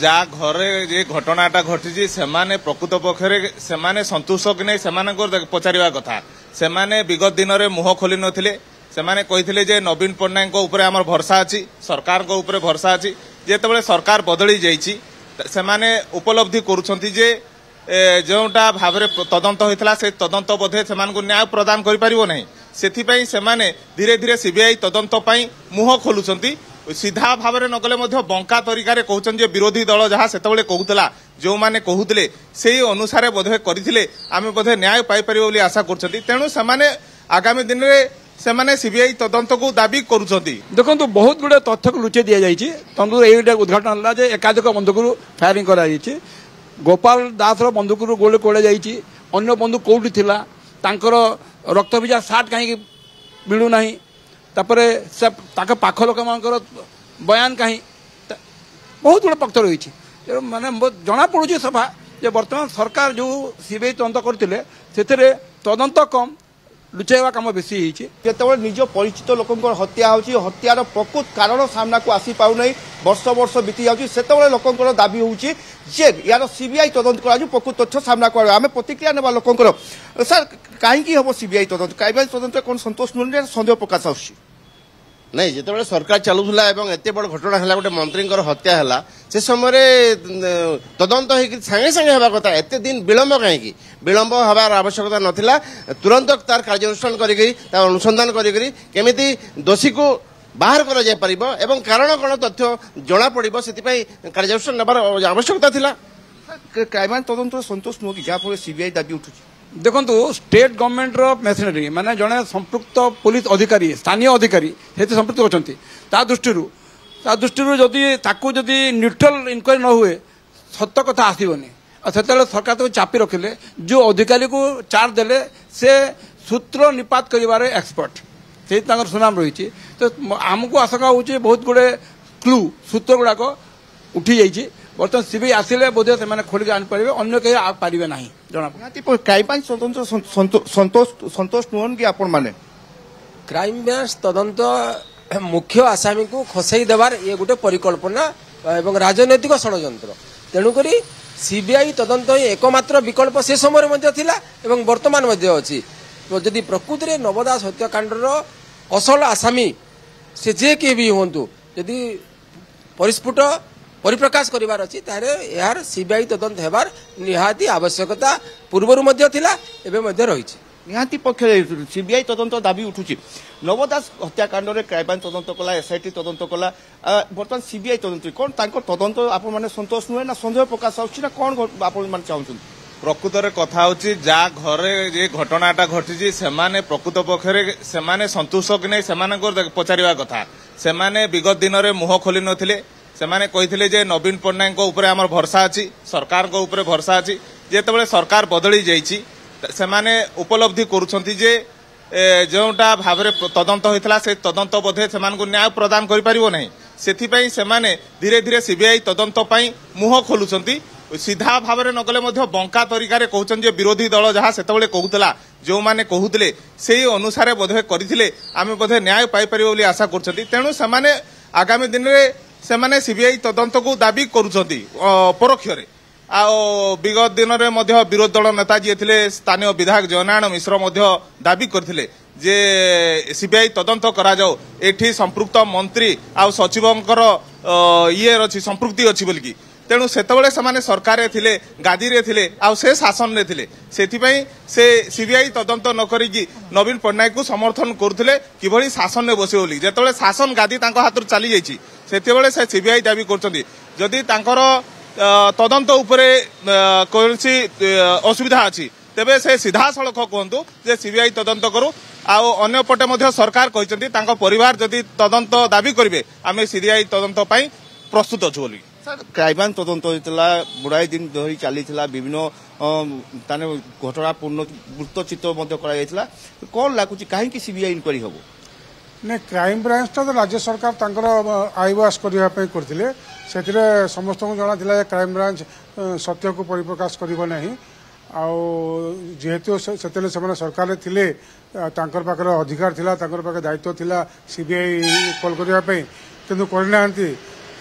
जहाँ घरे ये घटनाटा घटी से प्रकृत पक्षरे से संतुष्ट कि नहीं पचार कथा से विगत दिन में मुह खोली नथिले सेमाने कही जे नवीन पट्टनायक उपर आम भरसा अच्छी सरकार उपर भरसा अच्छी जेते सरकार बदली जाइए से उपलब्धि करुँचे जे जोटा भाव तदंत होता से तदंत बोधे से न्याय प्रदान करें से धीरे धीरे सीबीआई तदंत मुह खोलुंट सीधा भाव में नगले बंका तरीका कहते विरोधी दल जहाँ से कहूला जो मैंने कहते से अनुसार बोधे करते आम बोधे न्याय पाइपर आशा कर आगामी दिन में से सीबीआई तदंत को दाबी करुँच देखो बहुत गुड़े तथ्य को लुचे दि जाइए ये उद्घाटन है एकाधिक बंदूक फायरिंग कर गोपाल दास बंदूक गोले कोड़े जाइए अन्य बंदूक कौटी थी रक्त भिजा सार्ट कहीं मिलूना से पाख लोक मान बयान कहीं बहुत गुड़े पक्ष रही माने जना पड़ू सभा जे बर्तमान सरकार जो सीबीआई तदंत करते से तदंत कम लुचाइवा कम बेसी जो निज परिचित लोक हत्या हत्यार प्रकृत कारण सामना को आसी पाऊना वर्ष वर्ष बीती जाते लोक दाबी होची यार सीबीआई तदंत कर प्रकृत तथ्य सामना को आम प्रतिक्रिया ना लोक सर कहीं हम सीबीआई तदंत कौन संतोष नुन सन्देह प्रकाश आस नहीं जिते सरकार चलूला एत बड़ घटना है गोटे मंत्री हत्या है से समय तदंत हो सागे सागे हवा कथा एत दिन विलंब कहीं विलंब हबार आवश्यकता नाला तुरंत तार कार्यानुष्ठान अनुसंधान करमिति दोषी को बाहर कर जाय परिबो एवं कारण कौन तथ्य जना पड़ो से कार्यानुष्ठान नेबार आवश्यकता थिला क्राइम तदंत संतोष नुह कि जहाँफल सीबीआई दाबी उठू देखो स्टेट गवर्नमेंट मेसिनरी माने जड़े संपृक्त पुलिस अधिकारी स्थानीय अधिकारी से संपृक्त होती दृष्टि जदि न्यूट्रल इनक्वारी न हुए सत्य कथा आसबनी और से सरकार तो चापी रखिले जो अधिकारी को चार्ज देले से सूत्र निपात कर एक्सपर्ट से सुनाम रही तो आमको आशंका होची बहुत गुड़े क्लू सूत्र गुड़ाक उठी जाइए बर्तमान सीबीआई आसिले बोधे से खोलिक आनीपर अन्य कहीं पारे ना जना क्राइम स्वतंत्र संतोष नुहन कि आपण मैंने क्राइम ब्रांच तदंत मुख्य आसामी को खसई देवार ये गोटे परिकल्पना एवं राजनैतिक षड्यंत्र तेणुक सीबीआई तदंत एकमात्र विकल्प से समय एवं वर्तमान अच्छी जदि प्रकृति में नव दास हत्याकांडर असल आसामी से जे किए भी हूँ जदि परिस्फुट परिप्रकाश करिवार अछि तारे यार सीबीआई तदंत हेबार निहाती आवश्यकता पूर्वरु मध्य थिला एबे मध्य रहिछि निहाती पक्ष सीबीआई तदंत दाबी उठुछि नवदास हत्याकांड रे क्राइम तदंत कला एसआईटी तदंत कला बर्तमान सीबीआई तदंत कोन तांको तदंत आपण माने संतोष नुहे ना संदेह प्रकाश आछि ना कोन आपण माने चाहुछन प्रकृत रे कथा होछि जा घरे ये घटनाटा घटी से प्रकृत पक्षरे से संतुष्ट कि नहीं पचार कथा से विगत दिन में मुह खोली नथिले सेमाने कही जे नवीन पट्टनायक उपर आम भरसा अच्छी सरकार उपर भरसा अच्छी जेते सरकार बदली जाइए उपलब्धि करुँचे जे जोटा भाव तदंत होता से तदंत बोधे से न्याय प्रदान करें से धीरे धीरे सीबीआई तदंत मुह खोलुंट सीधा भाव में नगले बंका तरीका कहते विरोधी दल जहाँ से कहूला जो मैंने कहते से अनुसार बोधे करते आम बोधे न्याय पाइपर आशा कर आगामी दिन में से सीबीआई तदंत को दाबी करुँच परोक्ष विगत दिन में विरोधी दल नेता जी थे स्थानीय विधायक जयनारायण मिश्र दाबी करते जे सीबीआई तदंत करा जाओ एठी संपृक्त मंत्री आ सचिवंकर ये अच्छी संपृक्ति अच्छी बोलिकी तेणु सेतबेले से सरकार थिले गादी रे थिले आ से शासन रे थिले सेथिपई से सीबीआई तदंत न करिकी नवीन पट्टनायक को समर्थन करथिले किभली शासन ने बसे बोली जेतबेले शासन गादी तांको हाथ चली जाइछि सेतेबेले से सीबीआई दाबी करछन्ती जदि तांकर तदंत उपरे कोनसी असुविधा अछि तेबे से सीधा सड़क कहतु जे सीबीआई तदंत करू आने पटे सरकार कहते तांको परिवार जदि तदंत दाबी करेंगे आम सीबीआई तदंत प्रस्तुत अच्छु बोली सर क्राइम तदंत होता गुड़ाए दिन धरी चली विभिन्न घटना पूर्ण वृत्तचित्र कौन लगुच कहीं सीबीआई इनक्वारी हम नहीं क्राइम ब्रांचटा तो राज्य सरकार आईवास करने करते समस्त को जना क्राइम ब्रांच सत्य को परिप्रकाश करना जेहेतु से सरकार थे पाखे अधिकार थिला पाखे दायित्व थिला सीबीआई कॉल करने किंतु करना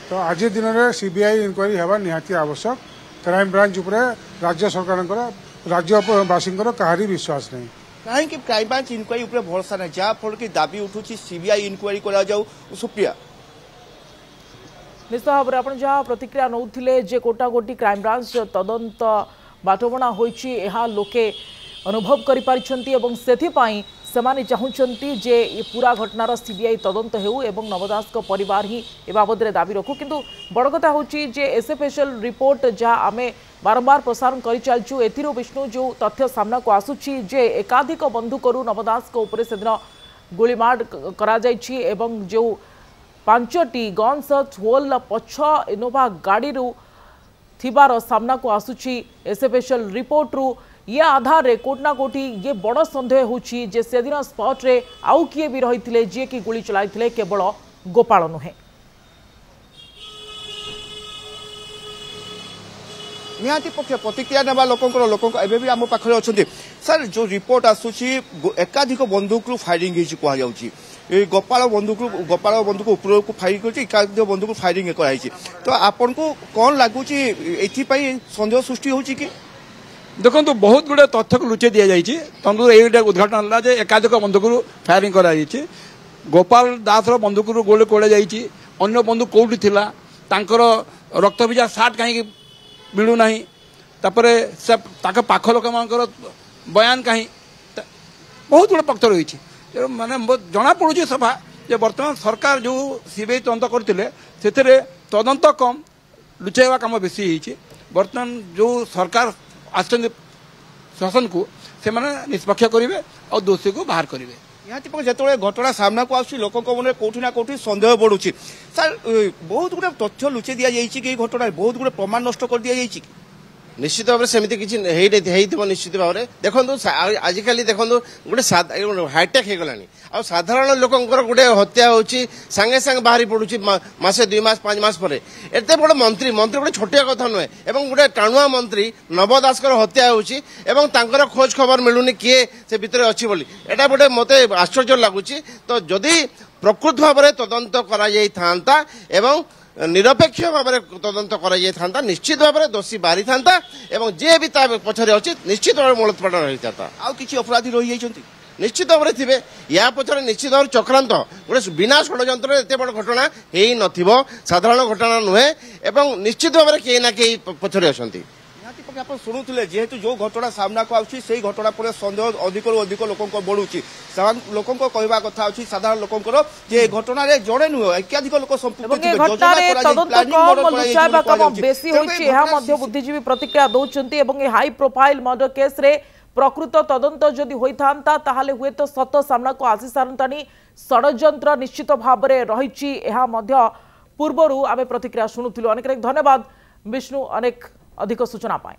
तो आज दिन में सीबीआई इनक्वारी हवा निहाती आवश्यक। क्राइम ब्रांच उपरे राज्य सरकार राज्यवासी कहारी विश्वास नहीं कहीं क्राइम ब्रांच इनक्वारी उपरे भरोसा नहीं जहाँफल कि दाबी उठू सीबीआई इनक्वारी करा जाऊ। सुप्रिया निश्चित भाव में आप जहाँ प्रतिक्रिया नौथिले जे गोटा गोटी क्राइम ब्रांच तदंत बाटबणा होइछि एहा लोके अनुभव करि पारिछन्ति एवं सेथिपाई सेमाने चाहुचन्ति जे ये पूरा घटनार सीबीआई तदंत हेउ एवं नवदास को परिवार ही ए बाबद रे दाबी रखु किंतु बड़ कथा होछि जे एसएफएसएल रिपोर्ट जहाँ आमे बारंबार प्रसारण करि चालछु एथिरो विष्णु जो तथ्य सामना को आसुछि जे एकाधिक बंधुकरू नवदास को ऊपर सेदिन गोलीमार करा जाइछि एवं जो 5टी गन्स होल पछ इनोवा गाड़ी थिबार सामना को आसुछि एसएफएसएल रिपोर्ट रु ये आधार रे कोट ना कोटी ये बड़ संदेह होछि जे से दिन स्पॉट रे आउ किए भी रहिथिले जे कि गुली चलाइथिले केवल गोपाल नुहे। निहाती पक्ष प्रतिक्रिया नेबा लोक एबे भी आम पाखरे अछन्ति सर जो रिपोर्ट आसुछि एकाधिक बंदूक रु फायरिंग हिछि कोहा जाउछि ए गोपाल बंदूक ऊपर को फायरिंग करछि एकाधिक बंदूक फायरिंग कराइछि तो आपन को कोन लागुछि एथि पई संदेह सृष्टि होछि कि देखो बहुत गुड़े तथ्य को लुचे दि जाइए तंदूर ये उद्घाटन है एकाधिक बंदूक फायरिंग कर गोपाल दास बंदूक गोले कोड़े जाइए अन्य बंदूक कौटी थिला तांकर रक्त भिजा सार्ट कहीं मिलूना से पाख लोक मान बयान कहीं बहुत गुड़े पक्ष रही माने जना पड़ुची सभा जे वर्तमान सरकार जो सीबीआई तदंत करते तदंत कम लुचाइवा कम बेसी वर्तमान जो सरकार आसन शासन को से निष्पक्ष करेंगे और दोषी को बाहर करेंगे। यहाँ जो घटना सामना को आस लोक मन कौटी ना कौटी सन्देह बढ़ुची सर बहुत गुड़े तथ्य लुचे दि जाइए घटना बहुत गुड़े प्रमाण नष्ट कर दि जाइए निश्चित भाव में सेमती किसी निश्चित भाव में देखो आजिकल देखो गोटे हाईटेक हो गलानी आ साधारण लोकंर गोटे हत्या होची सांगे सांगे बाहरी पड़ुची मासे 2 मास 5 मास पर एते बड़ मंत्री गोटे छोटिया कथा नुहे एवं गोटे टाणुआ मंत्री नवदास हत्या होची एवं तांकर खोज खबर मिलूनी किए से भितर अच्छी बोली एटा गोटे मते आश्चर्य लगुच तो जदि प्रकृत भाव में तदंत करा जाई थांता एवं निरपेक्ष भाव में तदंत कर निश्चित भाव में दोषी बाहरी था एवं जे भी पछरे अच्छी निश्चित भाव में मूलोत्पाटन रही था आउ किछि अपराधी रही जाइछन्ति निश्चित भाव में थे या पछरे निश्चित भाव चक्रांत गोटे बिना षड्यंत्र एत बड़ घटना हेई नथिबो साधारण घटना नुहे एवं निश्चित भाव में कहीं ना कहीं पछरे अछन्ति आप शुणुले जेहेतु जो घटना सामना को आउछि सेही घटना पर सन्देह अधिक लोक बढ़ुची लोक कहवा कथा अच्छी साधारण लोकर जे घटना जड़े नुह एकाधिक लोक बुद्धिजीवी प्रतिक्रिया दौरान हाई प्रोफाइल मर्डर केस रे प्रकृत तदंत जदि होइथांता ताहाले हुए तो सत सामना को आसी सारंतानी षड्यंत्र निश्चित भाव में रही पूर्वर आम प्रतिक्रिया शुणुलु अनेक धन्यवाद विष्णु अनेक अधिक सूचना पाए।